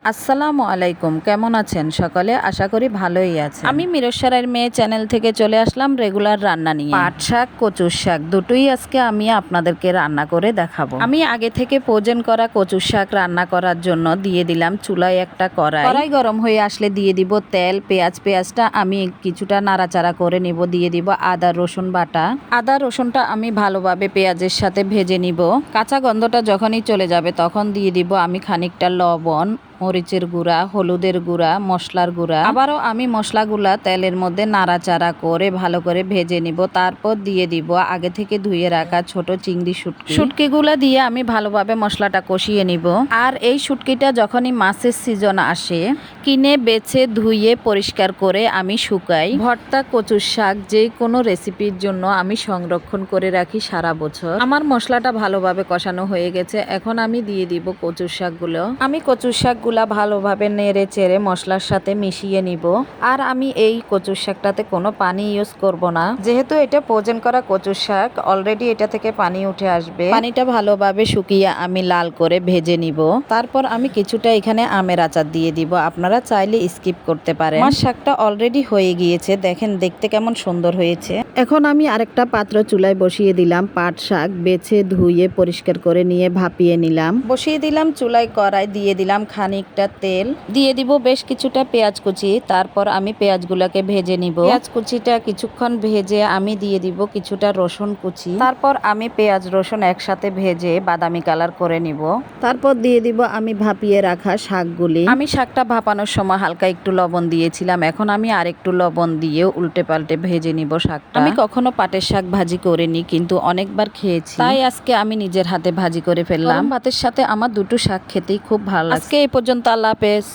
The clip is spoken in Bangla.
আসসালামু আলাইকুম, কেমন আছেন সকলে? আশা করি ভালোই আছেন। আমি মিরসরাইয়ের মেয়ে চ্যানেল থেকে চলে আসলাম রেগুলার রান্না নিয়ে। পাট শাক, কচুর শাক দুটোই আজকে আমি আপনাদেরকে রান্না করে দেখাবো। আমি আগে থেকে ফ্রোজেন করা কচুর শাক রান্না করার জন্য দিয়ে দিলাম চুলায় একটা কড়াই গরম হয়ে আসলে দিয়ে দিব তেল, পেঁয়াজটা আমি কিছুটা নাড়াচাড়া করে নিব। দিয়ে দিব আদা রসুন বাটা। আদা রসুনটা আমি ভালোভাবে পেঁয়াজের সাথে ভেজে নিব। কাঁচা গন্ধটা যখনই চলে যাবে তখন দিয়ে দিব আমি খানিকটা লবণ, মরিচের গুঁড়া, হলুদের গুঁড়া, মশলার গুঁড়া। আবারও আমি মশলাগুলা তেলের মধ্যে নাড়াচাড়া করে ভালো করে ভেজে নিব। তারপর দিয়ে দিব আগে থেকে ধুয়ে রাখা ছোট চিংড়ি শুটকিগুলা দিয়ে আমি ভালোভাবে মশলাটা কষিয়ে নিব। আর এই শুটকিটা যখনই মাছের সিজন আসে কিনে বেছে ধুয়ে পরিষ্কার করে আমি শুকাই। ভর্তা, কচুর শাক যে কোনো রেসিপির জন্য আমি সংরক্ষণ করে রাখি সারা বছর। আমার মশলাটা ভালোভাবে কষানো হয়ে গেছে, এখন আমি দিয়ে দিব কচুর শাকগুলো। আমি কচুর শাকগুলা ভালোভাবে নেড়ে চেড়ে মশলার সাথে মিশিয়ে নিব। আর আমি এই কচুর শাকটাতে কোনো পানি ইউজ করব না, যেহেতু এটা ফ্রোজেন করা কচুর শাক, অলরেডি এটা থেকে পানি উঠে আসবে। পানিটা ভালোভাবে শুকিয়ে আমি লাল করে ভেজে নিব। তারপর আমি কিছুটা এখানে আমের আচার দিয়ে দিব, আপনারা চাইলে স্কিপ করতে পারেন। আমার শাকটা অলরেডি হয়ে গিয়েছে, দেখেন দেখতে কেমন সুন্দর হয়েছে। এখন আমি আরেকটা পাত্র চুলায় বসিয়ে দিলাম। পাট শাক বেছে ধুয়ে পরিষ্কার করে নিয়ে ভাপিয়ে নিলাম। বসিয়ে দিলাম চুলায় কড়াই, দিয়ে দিলাম খানিকটা তেল, দিয়ে দিব বেশ কিছুটা পেঁয়াজ কুচি। তারপর আমি পেঁয়াজগুলোকে ভেজে নিব। পেঁয়াজ কুচিটা কিছুক্ষণ ভেজে আমি দিয়ে দিব কিছুটা রসুন কুচি। তারপর আমি পেঁয়াজ রসুন একসাথে ভেজে বাদামি কালার করে নিব। তারপর দিয়ে দিব আমি ভাপিয়ে রাখা শাকগুলি। আমি শাকটা ভাপানোর সময় হালকা একটু লবণ দিয়েছিলাম, এখন আমি আরেকটু লবণ দিয়ে উল্টে পাল্টে ভেজে নিব শাকটা। আমি কখনো পাটের শাক ভাজি করিনি, কিন্তু অনেকবার খেয়েছি, তাই আজকে আমি নিজের হাতে ভাজি করে ফেললাম। ভাতের সাথে আমার দুটো শাক খেতেই খুব ভালো লাগে। আজকে এই পর্যন্ত, আল্লাহ হাফেজ।